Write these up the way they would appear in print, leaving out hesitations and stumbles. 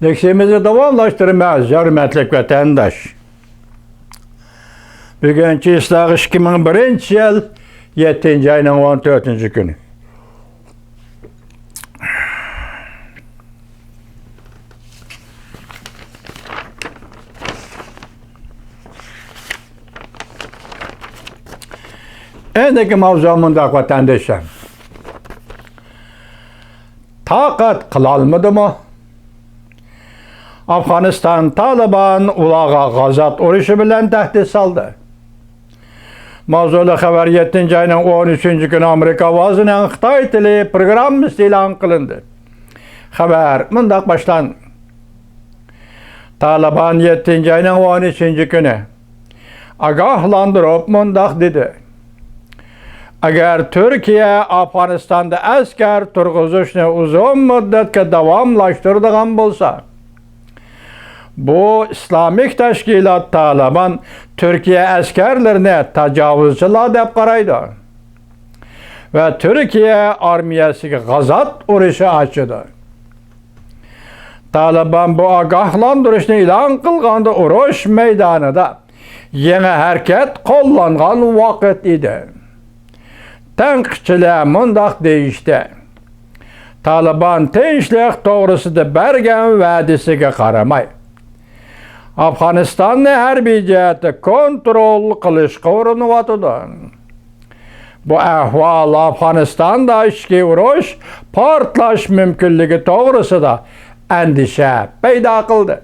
Leksiyemizi davamlaştırmaz, hürmetlik vatandaş. Bugünkü ıslahı 2001 yıl 7. ayının 14. günü. Endeki mavzumunda vatandaşım. Takat kılalmadı mı? Afganistan Taliban ulağa gazat uruşu bilen tehdit saldı. Mavzulu haber 7. ayının 13. günü Amerika vazının Xitay tili programı ilan kılındı. Haber mındak başlan. Taliban 7. ayının 13. günü agahlandırıp mındak dedi. Eğer Türkiye Afganistan'da asker turguzuşunu uzun müddetke davamlaştırdıgan bolsa, bu İslamik Teşkilat Taliban Türkiye askerlerine tecavüzçılar dep qaraydı. Ve Türkiye armiyasiga gazat uruşu açıdı. Taliban bu agahlandırışını ilan kılganda uruş meydanında yeni hareket kollangan vakit idi. Tankçılar mındak deyişti. Taliban tinchlik doğrusida bergen va'disiga qaramay, Afganistan'ı harbiy jihati kontrol qilishga uriniyotidi. Bu ahvol Afganistan'da ichki urush portlash mumkinligi to'g'risida andisha paydo qildi.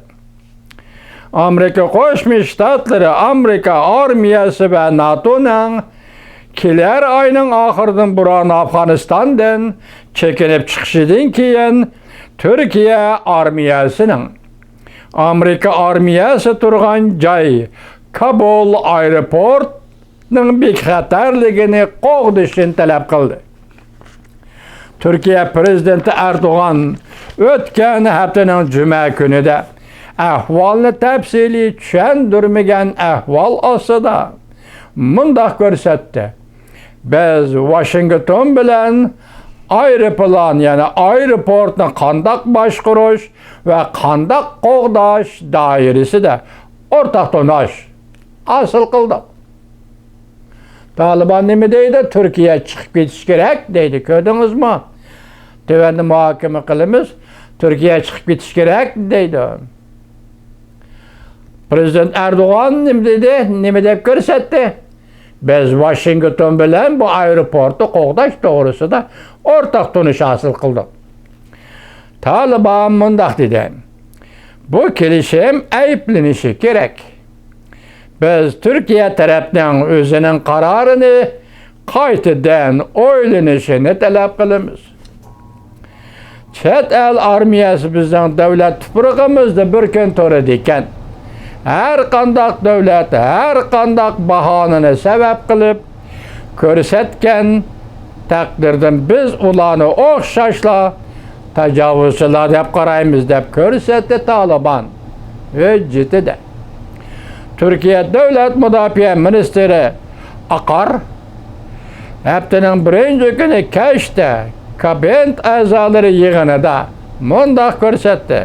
Amerika Qo'shma Shtatlari, Amerika armiyasi va NATO'ning kelar ayning oxiridan buran Afganistandan chekinib chiqishidan keyin Türkiye armiyasining Amerika armiyasi turgan joy Kabul aeroportining bexatarligini qo'g'dishini talab qildi. Türkiye Prezidenti Erdo'g'an o'tgan haftaning juma kunida ahvolni tafsiliy tushuntirmagan ahvol ostida mundaq ko'rsatdi. Biz Washington bilan aeroplan, yani aeroportni qandaq boshqarish va qandaq qo'g'dash doirasida o'rtaq to'nash hosil qildik. Taliban nima deydi? Turkiya chiqib ketish kerak deydi. Ko'rdingizmi? Tuvanda muhokama qilamiz. Turkiya chiqib ketish kerak deydi. Prezident Erdo'g'an nima dedi? Nima deb ko'rsatdi? Biz Washington bilan bu aeroportni qo'g'dash to'g'risida o'rtaq tunish hosil qildik. Taliban mundaq dedi. Bu kelishim ayblanishi kerak. Biz Türkiye tarafdan o'zining qarorini qaytadan o'ylanishini talab qilamiz. Chet el armiyasi bizning davlat tuprog'imizda bir kun turadi ekan. Her qandaq davlat, her qandaq bahonani sabab qilib ko'rsatgan taqdirda biz ularni o'xshashla tajovuzchilar deb qaraymiz deb ko'rsatdi Taliban. Hujjatida. Türkiye Davlat Mudofaa Ministri Aqar haftaning birinchi kuni kashda kabinет a'zolari yig'inida mundaq ko'rsatdi.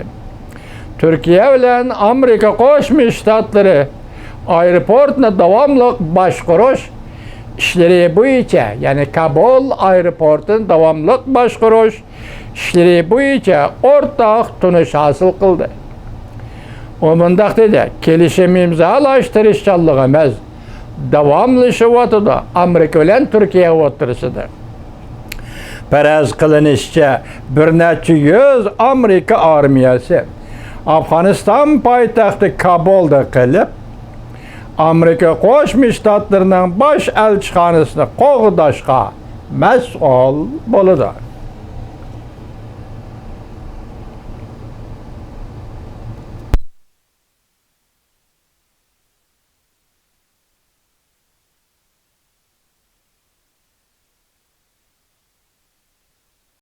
Türkiye bilan Amerika Qo'shma Shtatlari aeroportni davomli boshqarish ishlari bo'yicha, ya'ni Kabul aeroportini davomli boshqarish ishlari bo'yicha o'rtaq tunish hosil qildi. O mundaq dedi, kelishim imzolashtirishchanligimiz davomlashyapti Amerika bilan Turkiya o'rtasida. Faraz qilinishicha bir necha yuz Amerika armiyasi Afganistan poytaxti Kabulda qilib, Amerika Qo'shma Shtatlarining bosh elchixonasini qo'g'dashga mas'ul bo'ladi.